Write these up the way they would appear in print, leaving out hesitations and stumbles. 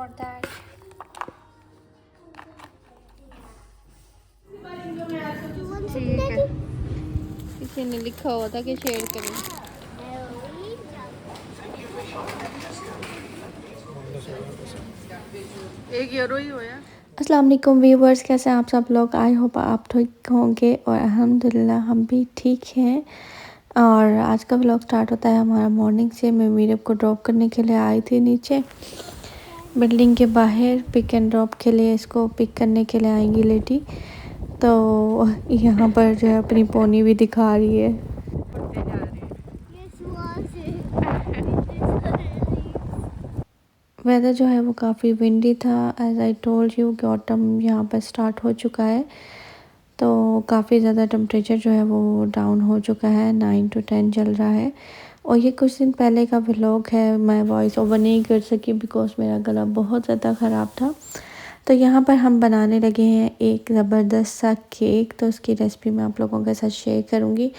for that. ठीक है, किसी ने लिखा हुआ था कि शेयर करें। एक यूरो ही होया। अस्सलाम वालेकुम व्यूवर्स, कैसे हैं आप सब लोग। आई होप आप ठीक होंगे और अल्हम्दुलिल्लाह हम भी ठीक हैं। और आज का व्लॉग स्टार्ट होता है हमारा मॉर्निंग से। मैं मीरब को ड्रॉप करने के लिए आई थी नीचे बिल्डिंग के बाहर। पिक एंड ड्रॉप के लिए इसको पिक करने के लिए आएंगी लेडी। तो यहाँ पर जो है अपनी पोनी भी दिखा रही है। वेदर जो है वो काफ़ी विंडी था। एज आई टोल्ड यू कि ऑटम यहाँ पर स्टार्ट हो चुका है, तो काफ़ी ज़्यादा टेम्परेचर जो है वो डाउन हो चुका है। 9 to 10 चल रहा है। और ये कुछ दिन पहले का व्लॉग है, मैं वॉइस ओवर नहीं कर सकी बिकॉज मेरा गला बहुत ज़्यादा ख़राब था। तो यहाँ पर हम बनाने लगे हैं एक ज़बरदस्त सा केक। तो उसकी रेसिपी मैं आप लोगों के साथ शेयर करूँगी,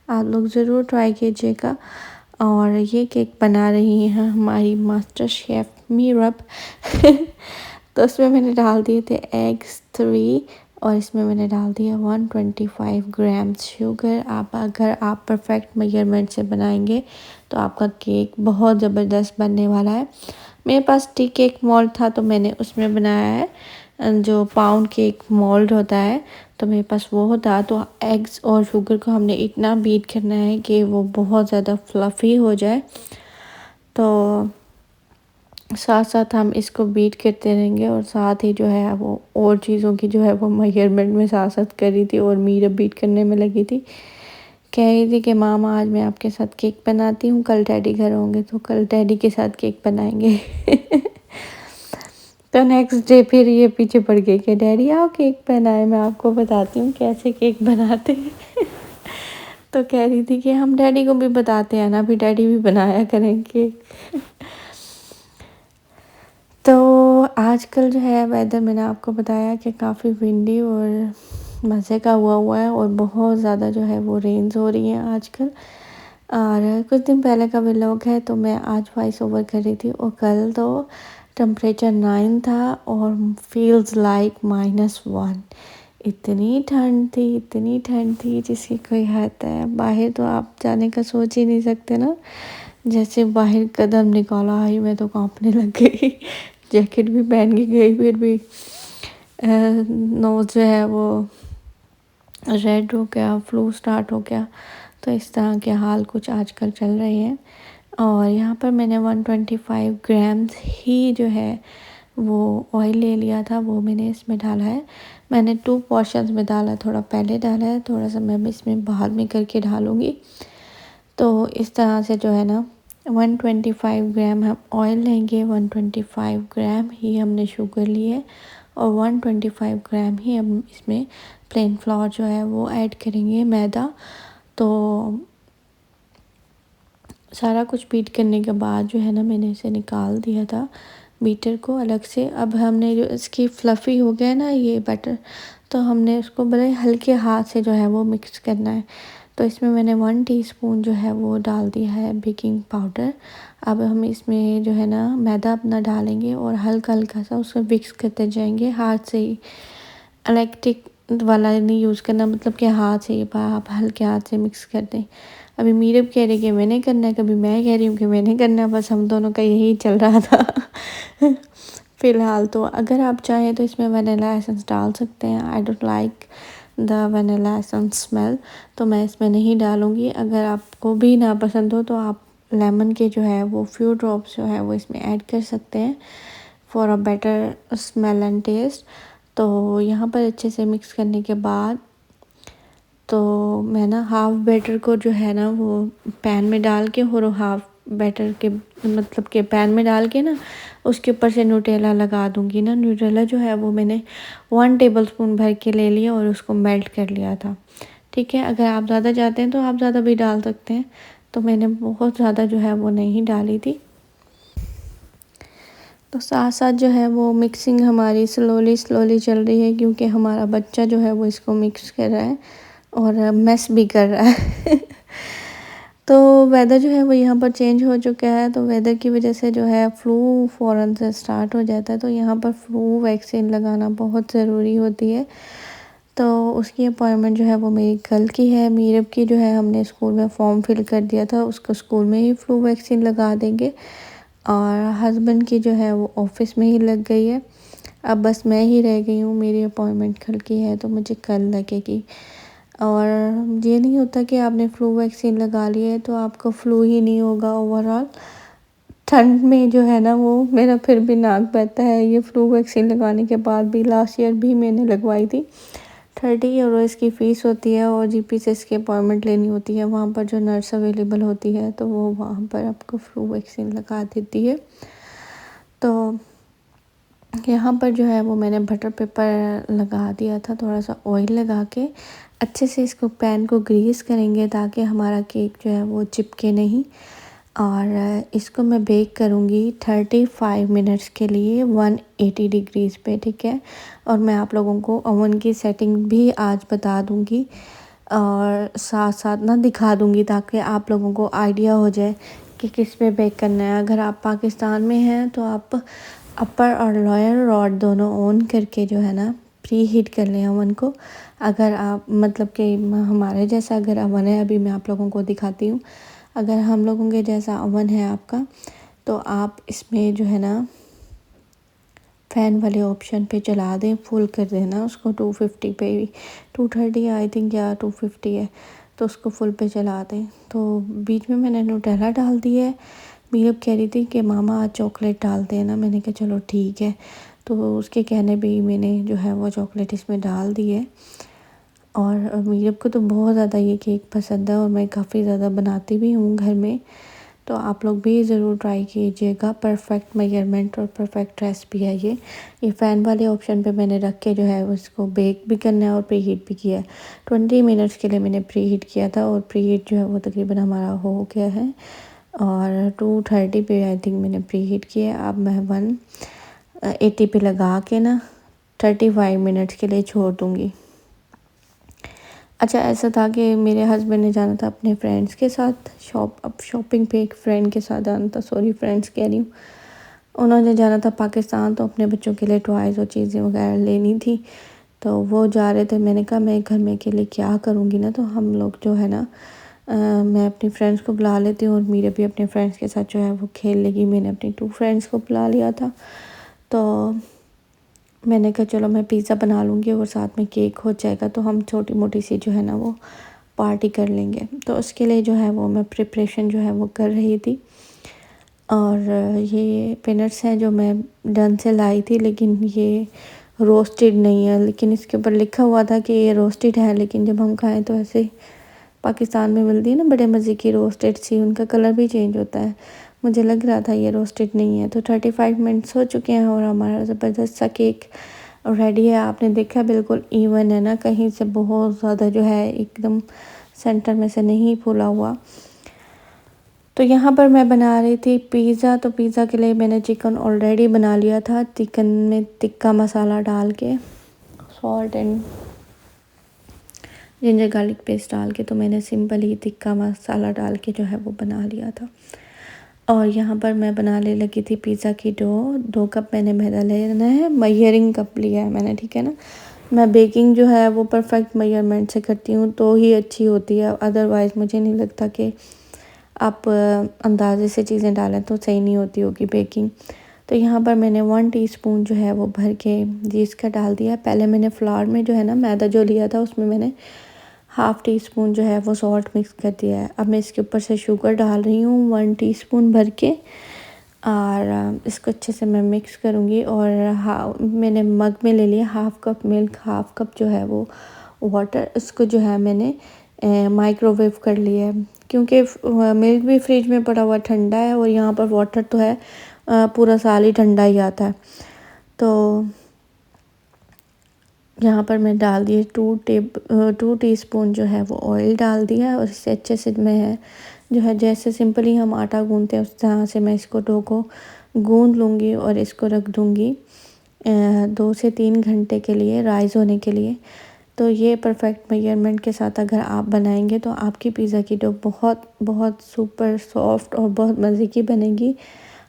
आप लोग ज़रूर ट्राई कीजिएगा। और ये केक बना रही हैं हमारी मास्टर शेफ़ मीरब। तो उसमें मैंने डाल दिए थे एग्स 3 और इसमें मैंने डाल दिया 125 ग्राम शुगर। अगर आप परफेक्ट मेजरमेंट से बनाएंगे तो आपका केक बहुत ज़बरदस्त बनने वाला है। मेरे पास टी केक मोल्ड था तो मैंने उसमें बनाया है, जो पाउंड केक मोल्ड होता है, तो मेरे पास वो था। तो एग्स और शुगर को हमने इतना बीट करना है कि वो बहुत ज़्यादा फ्लफ़ी हो जाए। तो साथ साथ हम इसको बीट करते रहेंगे और साथ ही जो है वो और चीज़ों की जो है वो मेजरमेंट में साथ साथ कर रही थी और मीरब बीट करने में लगी थी। कह रही थी कि मामा आज मैं आपके साथ केक बनाती हूँ, कल डैडी घर होंगे तो कल डैडी के साथ केक बनाएंगे। तो नेक्स्ट डे फिर ये पीछे पड़ गई कि डैडी आओ केक बनाए, मैं आपको बताती हूँ कैसे केक बनाते हैं। तो कह रही थी कि हम डैडी को भी बताते हैं ना, भी डैडी भी बनाया करेंगे। तो आजकल जो है वेदर मैंने आपको बताया कि काफ़ी विंडी और मज़े का हुआ है और बहुत ज़्यादा जो है वो रेन्स हो रही हैं आजकल। और कुछ दिन पहले का व्लॉग है तो मैं आज वॉइस ओवर कर रही थी और कल तो टेम्परेचर 9 था और फील्स लाइक -1। इतनी ठंड थी जिसकी कोई हद है। बाहर तो आप जाने का सोच ही नहीं सकते ना। जैसे बाहर कदम निकाला ही मैं तो कांपने लग गई। जैकेट भी पहन के गई फिर भी नोज़ जो है वो रेड हो गया, फ्लू स्टार्ट हो गया। तो इस तरह के हाल कुछ आजकल चल रहे हैं। और यहाँ पर मैंने 125 ग्राम्स ही जो है वो ऑयल ले लिया था, वो मैंने इसमें डाला है। मैंने 2 पोर्शंस में डाला, थोड़ा पहले डाला है, थोड़ा सा मैं इसमें बाद में करके डालूँगी। तो इस तरह से जो है ना 125 ग्राम हम ऑयल लेंगे, 125 ग्राम ही हमने शुगर ली है और 125 ग्राम ही हम इसमें प्लेन फ्लावर जो है वो ऐड करेंगे, मैदा। तो सारा कुछ बीट करने के बाद जो है ना मैंने इसे निकाल दिया था बीटर को अलग से। अब हमने जो इसकी फ्लफ़ी हो गया ना ये बैटर, तो हमने इसको बड़े हल्के हाथ से जो है वो मिक्स करना है। तो इसमें मैंने 1 टीस्पून जो है वो डाल दिया है बेकिंग पाउडर। अब हम इसमें जो है ना मैदा अपना डालेंगे और हल्का हल्का सा उसको मिक्स करते जाएंगे हाथ से ही। इलेक्ट्रिक वाला नहीं यूज़ करना, मतलब कि हाथ से आप हल्के हाथ से मिक्स कर दें। अभी मीरब कह रही कि मैंने करना है, कभी मैं कह रही हूँ कि मैंने करना है, बस हम दोनों का यही चल रहा था। फ़िलहाल तो अगर आप चाहें तो इसमें वनीला एसेंस डाल सकते हैं। I don't like the vanilla essence smell, तो मैं इसमें नहीं डालूँगी। अगर आपको भी ना पसंद हो तो आप लेमन के जो है वो फ्यू ड्रॉप्स जो है वो इसमें ऐड कर सकते हैं for a better smell and taste. तो यहाँ पर अच्छे से मिक्स करने के बाद तो मैं ना हाफ़ बैटर को जो है ना वो पैन में डाल के और हाफ़ बैटर के मतलब के पैन में डाल के ना उसके ऊपर से न्यूटेला लगा दूँगी ना। न्यूटेला जो है वो मैंने 1 टेबलस्पून भर के ले लिया और उसको मेल्ट कर लिया था। ठीक है, अगर आप ज़्यादा चाहते हैं तो आप ज़्यादा भी डाल सकते हैं। तो मैंने बहुत ज़्यादा जो है वो नहीं डाली थी। तो साथ साथ जो है वो मिक्सिंग हमारी स्लोली चल रही है क्योंकि हमारा बच्चा जो है वो इसको मिक्स कर रहा है और मेस भी कर रहा है। तो वेदर जो है वो यहाँ पर चेंज हो चुका है, तो वेदर की वजह से जो है फ्लू फ़ौरन से स्टार्ट हो जाता है। तो यहाँ पर फ्लू वैक्सीन लगाना बहुत ज़रूरी होती है। तो उसकी अपॉइंटमेंट जो है वो मेरी कल की है। मीरब की जो है हमने स्कूल में फॉर्म फिल कर दिया था, उसको स्कूल में ही फ्लू वैक्सीन लगा देंगे। और हस्बैंड की जो है वो ऑफिस में ही लग गई है। अब बस मैं ही रह गई हूँ, मेरी अपॉइंटमेंट कल की है तो मुझे कल लगेगी। और ये नहीं होता कि आपने फ्लू वैक्सीन लगा ली है तो आपको फ्लू ही नहीं होगा ओवरऑल। ठंड में जो है ना वो मेरा फिर भी नाक बहता है। ये फ्लू वैक्सीन लगाने के बाद भी लास्ट ईयर भी मैंने लगवाई थी। 30 € इसकी फ़ीस होती है और जीपी से इसकी अपॉइंटमेंट लेनी होती है। वहाँ पर जो नर्स अवेलेबल होती है तो वो वहाँ पर आपको फ्लू वैक्सीन लगा देती है। तो यहाँ पर जो है वो मैंने बटर पेपर लगा दिया था, थोड़ा सा ऑयल लगा के अच्छे से इसको पैन को ग्रीस करेंगे ताकि हमारा केक जो है वो चिपके नहीं। और इसको मैं बेक करूँगी 35 मिनट्स के लिए 180 डिग्रीज़ पे, ठीक है। और मैं आप लोगों को ओवन की सेटिंग भी आज बता दूँगी और साथ साथ ना दिखा दूँगी ताकि आप लोगों को आइडिया हो जाए कि किस पे बेक करना है। अगर आप पाकिस्तान में हैं तो आप अपर और लोअर रॉड दोनों ऑन करके जो है ना प्री हीट कर लें ओवन को। अगर आप मतलब कि हमारे जैसा अगर ओवन है, अभी मैं आप लोगों को दिखाती हूँ, अगर हम लोगों के जैसा ओवन है आपका तो आप इसमें जो है ना फ़ैन वाले ऑप्शन पे चला दें, फुल कर देना उसको 250 पे, 230 आई थिंक या 250 है, तो उसको फुल पे चला दें। तो बीच में मैंने न्यूटेला डाल दिया है। मीरब कह रही थी कि मामा आज चॉकलेट डाल देना, मैंने कहा चलो ठीक है। तो उसके कहने पे ही मैंने जो है वो चॉकलेट इसमें डाल दी है। और मीरब को तो बहुत ज़्यादा ये केक पसंद है और मैं काफ़ी ज़्यादा बनाती भी हूँ घर में। तो आप लोग भी ज़रूर ट्राई कीजिएगा। परफेक्ट मेजरमेंट और परफेक्ट रेसिपी है ये फ़ैन वाले ऑप्शन पे मैंने रख के जो है उसको बेक भी करना है और प्री हीट भी किया है। 20 मिनट्स के लिए मैंने प्री हीट किया था और प्री हीट जो है वो तकरीबन हमारा हो गया है। और 230 पे आई थिंक मैंने प्री हीट किया है। अब मैं 180 पे लगा के ना 35 मिनट्स के लिए छोड़ दूँगी। अच्छा, ऐसा था कि मेरे हस्बैंड ने जाना था अपने फ्रेंड्स के साथ शॉपिंग पे, एक फ्रेंड के साथ जाना था, सॉरी फ्रेंड्स कह रही हूँ। उन्होंने जाना था पाकिस्तान, तो अपने बच्चों के लिए टॉयज़ और चीज़ें वगैरह लेनी थी, तो वो जा रहे थे। मैंने कहा मैं घर में अकेले क्या करूँगी ना, तो हम लोग जो है ना मैं अपनी फ्रेंड्स को बुला लेती हूँ और मीरा भी अपने फ्रेंड्स के साथ जो है वो खेल लेगी। मैंने अपनी 2 फ्रेंड्स को बुला लिया था। तो मैंने कहा चलो मैं पिज़्ज़ा बना लूँगी और साथ में केक हो जाएगा, तो हम छोटी मोटी सी जो है ना वो पार्टी कर लेंगे। तो उसके लिए जो है वो मैं प्रिपरेशन जो है वो कर रही थी। और ये पीनट्स हैं जो मैं डन से लाई थी, लेकिन ये रोस्टेड नहीं है, लेकिन इसके ऊपर लिखा हुआ था कि ये रोस्टेड है, लेकिन जब हम खाएं तो ऐसे पाकिस्तान में मिलती है ना बड़े मज़े की रोस्टेड सी, उनका कलर भी चेंज होता है। मुझे लग रहा था ये रोस्टेड नहीं है। तो 35 मिनट्स हो चुके हैं और हमारा ज़बरदस्त सा केक रेडी है। आपने देखा बिल्कुल इवन है ना, कहीं से बहुत ज़्यादा जो है एकदम सेंटर में से नहीं फूला हुआ। तो यहाँ पर मैं बना रही थी पिज़्ज़ा। तो पिज़्ज़ा के लिए मैंने चिकन ऑलरेडी बना लिया था, चिकन में टिक्का मसाला डाल के, salt and ginger garlic paste डाल के, तो मैंने सिंपल ही टिक्का मसाला डाल के जो है वो बना लिया था। और यहाँ पर मैं बनाने लगी थी पिज़्ज़ा की डो। 2 कप मैंने मैदा लेना है, मेजरिंग कप लिया है मैंने, ठीक है ना। मैं बेकिंग जो है वो परफेक्ट मेजरमेंट से करती हूँ तो ही अच्छी होती है, अदरवाइज़ मुझे नहीं लगता कि आप अंदाजे से चीज़ें डालें तो सही नहीं होती होगी बेकिंग। तो यहाँ पर मैंने 1 टीस्पून जो है वो भर के जीस का डाल दिया। पहले मैंने फ्लावर में जो है ना मैदा जो लिया था उसमें मैंने हाफ़ टी स्पून जो है वो सॉल्ट मिक्स कर दिया है। अब मैं इसके ऊपर से शुगर डाल रही हूँ 1 टीस्पून भर के, और इसको अच्छे से मैं मिक्स करूँगी। और मैंने मग में ले लिया half cup milk, half cup जो है वो वाटर। इसको जो है मैंने माइक्रोवेव कर लिया है, क्योंकि मिल्क भी फ्रिज में पड़ा हुआ ठंडा है और यहाँ पर वाटर तो है पूरा साल ही ठंडा ही आता है। तो यहाँ पर मैं डाल दिए 2 टीस्पून जो है वो ऑयल डाल दिया और इससे अच्छे से मैं जो है जैसे सिंपली हम आटा गूंथते हैं उस तरह से मैं इसको डो को गूंद लूँगी और इसको रख दूँगी 2 से 3 घंटे के लिए राइज़ होने के लिए। तो ये परफेक्ट मेजरमेंट के साथ अगर आप बनाएंगे तो आपकी पिज़्ज़ा की डो बहुत बहुत सुपर सॉफ्ट और बहुत मज़े की बनेगी।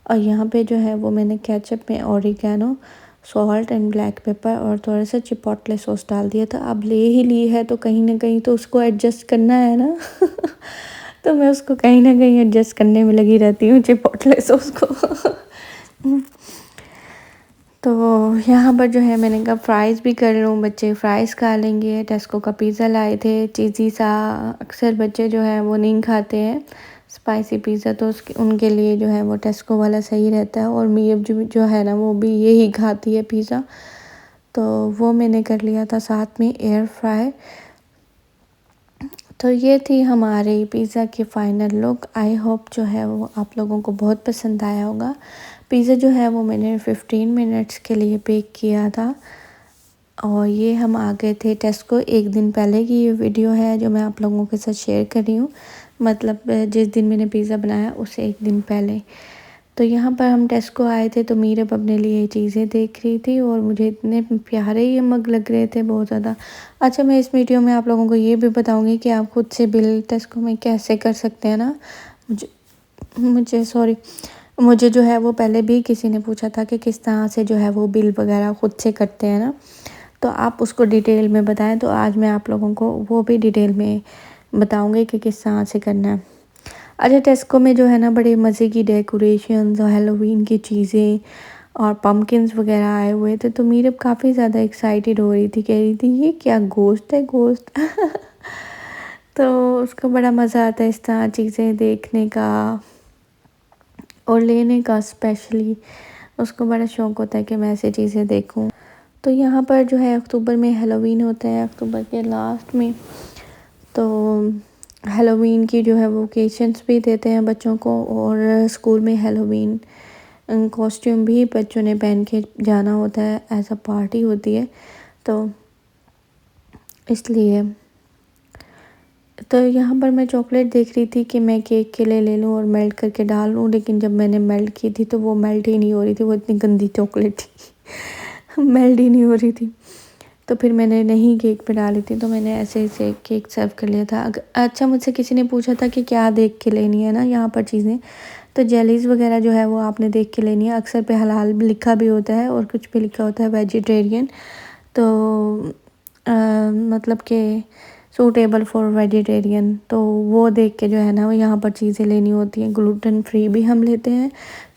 और यहाँ पे जो है वो मैंने केचप में oregano, salt and black pepper और थोड़ा सा चिपोटले सॉस डाल दिया था। अब ले ही ली है तो कहीं ना कहीं तो उसको एडजस्ट करना है ना तो मैं उसको कहीं ना कहीं एडजस्ट करने में लगी रहती हूँ चिपोटले सॉस को तो यहाँ पर जो है मैंने कहा फ़्राइज़ भी कर लूँ, बच्चे फ़्राइज़ खा लेंगे। टेस्को का पिज़्ज़ा लाए थे चीज़ी सा, अक्सर बच्चे जो है वो नहीं खाते हैं स्पाइसी पिज़्ज़ा, तो उसके उनके लिए जो है वो टेस्को वाला सही रहता है। और मीब जो है ना वो भी यही खाती है पिज़्ज़ा, तो वो मैंने कर लिया था साथ में एयर फ्राई। तो ये थी हमारे पिज़्ज़ा की फ़ाइनल लुक। आई होप जो है वो आप लोगों को बहुत पसंद आया होगा। पिज़्ज़ा जो है वो मैंने 15 मिनट्स के लिए बेक किया था और ये हम आ गए थे टेस्को। एक दिन पहले की ये वीडियो है जो मैं आप लोगों के साथ शेयर कर रही हूँ, मतलब जिस दिन मैंने पिज़्ज़ा बनाया उससे एक दिन पहले। तो यहाँ पर हम टेस्को आए थे तो मीरब अपने लिए चीज़ें देख रही थी और मुझे इतने प्यारे ये मग लग रहे थे बहुत ज़्यादा। अच्छा, मैं इस वीडियो में आप लोगों को ये भी बताऊँगी कि आप खुद से बिल टेस्को में कैसे कर सकते हैं ना। मुझे जो है वो पहले भी किसी ने पूछा था कि किस तरह से जो है वो बिल वगैरह खुद से करते हैं ना, तो आप उसको डिटेल में बताएं। तो आज मैं आप लोगों को वो भी डिटेल में बताऊंगी कि किस तरह से करना है। अच्छा, टेस्को में जो है ना बड़े मज़े की डेकोरेशंस और हेलोवीन की चीज़ें और पम्पकिन्स वगैरह आए हुए थे, तो मीरब काफ़ी ज़्यादा एक्साइटेड हो रही थी, कह रही थी ये क्या गोश्त है गोश्त तो उसको बड़ा मज़ा आता है इस तरह चीज़ें देखने का और लेने का, स्पेशली उसको बड़ा शौक़ होता है कि मैं ऐसी चीज़ें देखूं। तो यहाँ पर जो है अक्टूबर में हेलोवीन होता है, अक्टूबर के लास्ट में, तो हेलोवीन की जो है वो ओकेशंस भी देते हैं बच्चों को और स्कूल में हेलोवीन कॉस्ट्यूम भी बच्चों ने पहन के जाना होता है, ऐसा पार्टी होती है तो इसलिए। तो यहाँ पर मैं चॉकलेट देख रही थी कि मैं केक के लिए ले लूँ और मेल्ट करके डाल लूँ, लेकिन जब मैंने मेल्ट की थी तो वो मेल्ट ही नहीं हो रही थी, वो इतनी गंदी चॉकलेट थी मेल्ट ही नहीं हो रही थी। तो फिर मैंने नहीं केक पे डाली थी, तो मैंने ऐसे ऐसे केक सर्व कर लिया था। अच्छा, मुझसे किसी ने पूछा था कि क्या देख के लेनी है ना यहाँ पर चीज़ें, तो जेलीज़ वगैरह जो है वो आपने देख के लेनी है। अक्सर पे हलाल भी लिखा भी होता है और कुछ पे लिखा होता है वेजिटेरियन, तो मतलब कि सूटेबल फॉर वेजिटेरियन, तो वो देख के जो है ना वो यहाँ पर चीज़ें लेनी होती हैं। ग्लूटेन फ्री भी हम लेते हैं,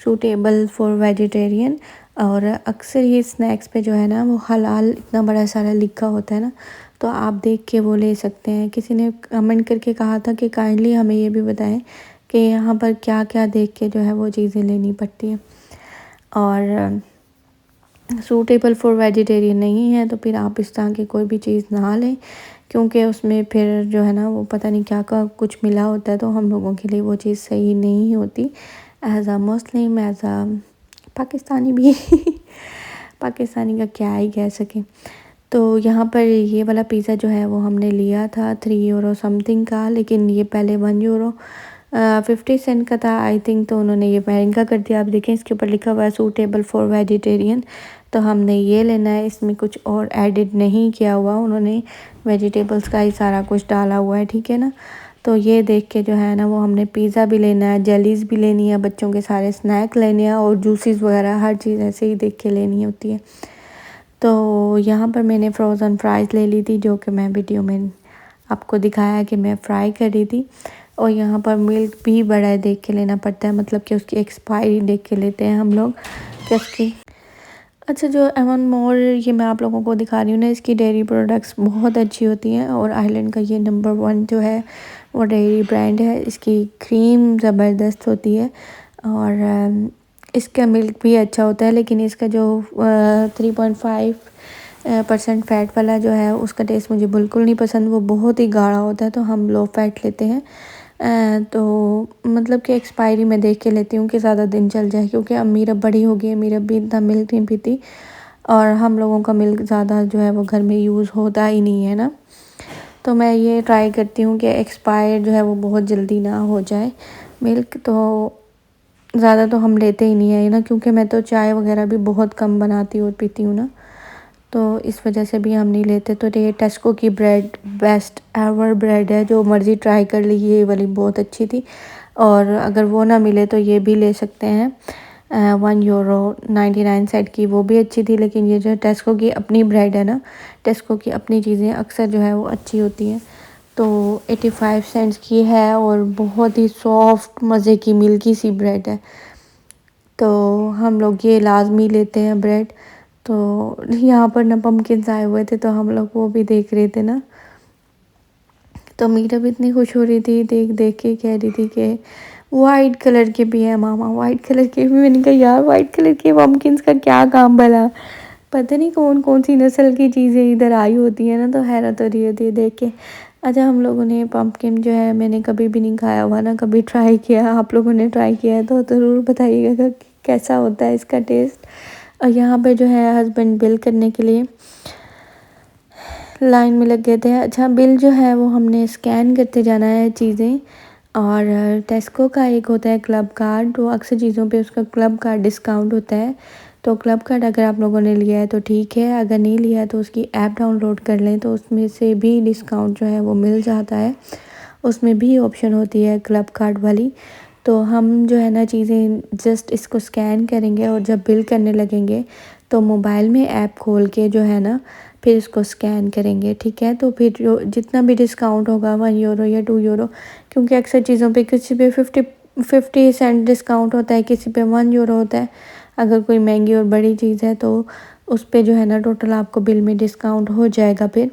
सूटेबल फॉर वेजिटेरियन, और अक्सर ये स्नैक्स पे जो है ना वो हलाल इतना बड़ा सारा लिखा होता है ना, तो आप देख के वो ले सकते हैं। किसी ने कमेंट करके कहा था कि काइंडली हमें ये भी बताएं कि यहाँ पर क्या क्या देख के जो है वो चीज़ें लेनी पड़ती है, और सूटेबल फॉर वेजिटेरियन नहीं है तो फिर आप इस तरह की कोई भी चीज़ ना लें, क्योंकि उसमें फिर जो है ना वो पता नहीं क्या का कुछ मिला होता है, तो हम लोगों के लिए वो चीज़ सही नहीं होती। एज़ आ मुस्लिम, एज़ आ पाकिस्तानी भी पाकिस्तानी का क्या ही कह सकें। तो यहाँ पर ये वाला पिज़्ज़ा जो है वो हमने लिया था 3 यूरो समथिंग का, लेकिन ये पहले 1 यूरो 50 सेंट का था आई थिंक, तो उन्होंने ये महंगा कर दिया। आप देखें इसके ऊपर लिखा हुआ है सूटेबल फॉर वेजिटेरियन, तो हमने ये लेना है। इसमें कुछ और एडिट नहीं किया हुआ, उन्होंने वेजिटेबल्स का ही सारा कुछ डाला हुआ है, ठीक है ना। तो ये देख के जो है ना वो हमने पिज़्ज़ा भी लेना है, जेलीज़ भी लेनी है, बच्चों के सारे स्नैक लेने हैं और जूसेस वगैरह हर चीज़ ऐसे ही देख के लेनी होती है। तो यहाँ पर मैंने फ्रोज़न फ्राइज़ ले ली थी, जो कि मैं वीडियो में आपको दिखाया कि मैं फ्राई कर रही थी। और यहाँ पर मिल्क भी बड़ा देख के लेना पड़ता है, मतलब कि उसकी एक्सपायरी देख के लेते हैं हम लोग कि उसकी। अच्छा, जो एवन मोर ये मैं आप लोगों को दिखा रही हूँ ना, इसकी डेयरी प्रोडक्ट्स बहुत अच्छी होती हैं और आयरलैंड का ये नंबर 1 जो है वो डेयरी ब्रांड है। इसकी क्रीम ज़बरदस्त होती है और इसका मिल्क भी अच्छा होता है, लेकिन इसका जो 3.5% फ़ैट वाला जो है उसका टेस्ट मुझे बिल्कुल नहीं पसंद, वो बहुत ही गाढ़ा होता है, तो हम लो फैट लेते हैं। तो मतलब कि एक्सपायरी में देख के लेती हूँ कि ज़्यादा दिन चल जाए, क्योंकि अब मीरब बड़ी हो गई है, मीरब भी इतना मिल्क नहीं पीती और हम लोगों का मिल्क ज़्यादा जो है वो घर में यूज़ होता ही नहीं है ना। तो मैं ये ट्राई करती हूँ कि एक्सपायर जो है वो बहुत जल्दी ना हो जाए मिल्क, तो ज़्यादा तो हम लेते ही नहीं है ना, क्योंकि मैं तो चाय वगैरह भी बहुत कम बनाती हूँ और पीती हूँ ना। तो इस वजह से भी हम नहीं लेते। तो ये टेस्को की ब्रेड बेस्ट एवर ब्रेड है, जो मर्ज़ी ट्राई कर ली, ये वाली बहुत अच्छी थी। और अगर वो ना मिले तो ये भी ले सकते हैं, €1.99 की, वो भी अच्छी थी। लेकिन ये जो टेस्को की अपनी ब्रेड है ना, टेस्को की अपनी चीज़ें अक्सर जो है वो अच्छी होती हैं। तो 85 सेंट्स की है और बहुत ही सॉफ्ट मज़े की मिल्की सी ब्रेड है। तो हम लोग ये लाजमी लेते हैं ब्रेड। तो यहाँ पर ना पम्पकिन्स आए हुए थे, तो हम लोग वो भी देख रहे थे ना। तो मीरा भी इतनी खुश हो रही थी देख देख के, कह रही थी कि वाइट कलर के भी है मामा, वाइट कलर के भी। मैंने कहा यार वाइट कलर के पम्पकिन्स का क्या काम भला, पता नहीं कौन कौन सी नस्ल की चीज़ें इधर आई होती है ना। तो हैरत हो रही होती है देख के। अच्छा, हम लोगों ने पम्पकिन जो है मैंने कभी भी नहीं खाया हुआ ना, कभी ट्राई किया। आप लोगों ने ट्राई किया है तो ज़रूर बताइएगा कि कैसा होता है इसका टेस्ट। और यहाँ पे जो है हस्बैंड बिल करने के लिए लाइन में लग गए थे। अच्छा, बिल जो है वो हमने स्कैन करते जाना है चीज़ें। और टेस्को का एक होता है क्लब कार्ड, तो अक्सर चीज़ों पे उसका क्लब कार्ड डिस्काउंट होता है। तो क्लब कार्ड अगर आप लोगों ने लिया है तो ठीक है, अगर नहीं लिया है तो उसकी ऐप डाउनलोड कर लें, तो उसमें से भी डिस्काउंट जो है वो मिल जाता है। उसमें भी ऑप्शन होती है क्लब कार्ड वाली। तो हम जो है ना चीज़ें जस्ट इसको स्कैन करेंगे और जब बिल करने लगेंगे तो मोबाइल में ऐप खोल के जो है ना फिर इसको स्कैन करेंगे, ठीक है। तो फिर जो जितना भी डिस्काउंट होगा €1 या €2, क्योंकि अक्सर चीज़ों पे किसी पे 50 सेंट डिस्काउंट होता है, किसी पे €1 होता है। अगर कोई महंगी और बड़ी चीज़ है तो उस पे जो है ना टोटल आपको बिल में डिस्काउंट हो जाएगा फिर।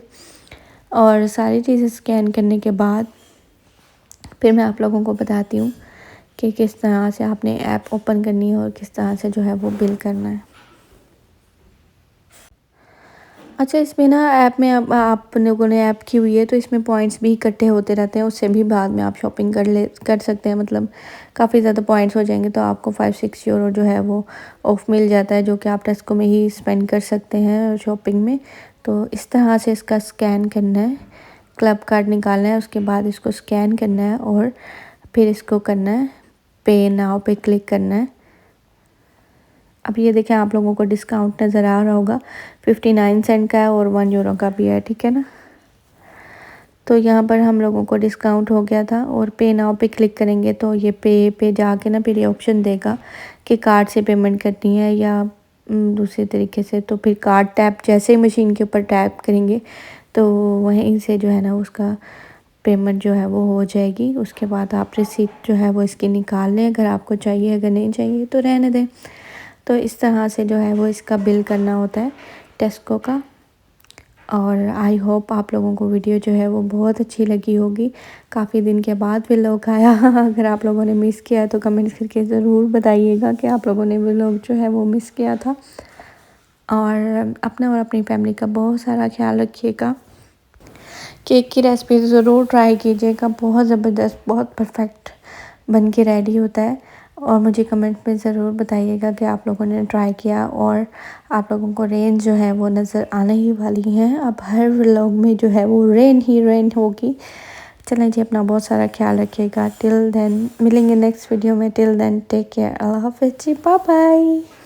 और सारी चीज़ें स्कैन करने के बाद फिर मैं आप लोगों को बताती हूँ कि किस तरह से आपने ऐप ओपन करनी है और किस तरह से जो है वो बिल करना है। अच्छा, इसमें ना ऐप में अब आप लोगों ने ऐप की हुई है तो इसमें पॉइंट्स भी इकट्ठे होते रहते हैं, उससे भी बाद में आप शॉपिंग कर सकते हैं। मतलब काफ़ी ज़्यादा पॉइंट्स हो जाएंगे तो आपको €5-6 जो है वो ऑफ मिल जाता है, जो कि आप टेस्को में ही स्पेंड कर सकते हैं शॉपिंग में। तो इस तरह से इसका स्कैन करना है, क्लब कार्ड निकालना है, उसके बाद इसको स्कैन करना है और फिर इसको करना है पे नाउ पे क्लिक करना है। अब ये देखें, आप लोगों को डिस्काउंट नज़र आ रहा होगा, 59 सेंट का है और €1 का भी है, ठीक है ना। तो यहाँ पर हम लोगों को डिस्काउंट हो गया था और पे नाउ पे क्लिक करेंगे तो ये पे जाके ना फिर ये ऑप्शन देगा कि कार्ड से पेमेंट करनी है या दूसरे तरीके से। तो फिर कार्ड टैप जैसे ही मशीन के ऊपर टैप करेंगे तो वहीं से जो है ना उसका पेमेंट जो है वो हो जाएगी। उसके बाद आप रिसीप्ट जो है वो इसकी निकाल लें, अगर आपको चाहिए, अगर नहीं चाहिए तो रहने दें। तो इस तरह से जो है वो इसका बिल करना होता है टेस्को का। और आई होप आप लोगों को वीडियो जो है वो बहुत अच्छी लगी होगी। काफ़ी दिन के बाद व्लॉग आया अगर आप लोगों ने मिस किया है तो कमेंट्स करके ज़रूर बताइएगा कि आप लोगों ने व्लॉग जो है वो मिस किया था। और अपना और अपनी फैमिली का बहुत सारा ख्याल रखिएगा। केक की रेसिपी ज़रूर ट्राई कीजिएगा, बहुत ज़बरदस्त, बहुत परफेक्ट बन के रेडी होता है। और मुझे कमेंट में ज़रूर बताइएगा कि आप लोगों ने ट्राई किया। और आप लोगों को रेन जो है वो नज़र आने ही वाली है, अब हर व्लॉग में जो है वो रेन ही रेन होगी। चलें जी, अपना बहुत सारा ख्याल रखिएगा। टिल देन मिलेंगे नेक्स्ट वीडियो में। टिल देन टेक केयर, अल्लाह हाफ़िज़ जी, बाय बाय।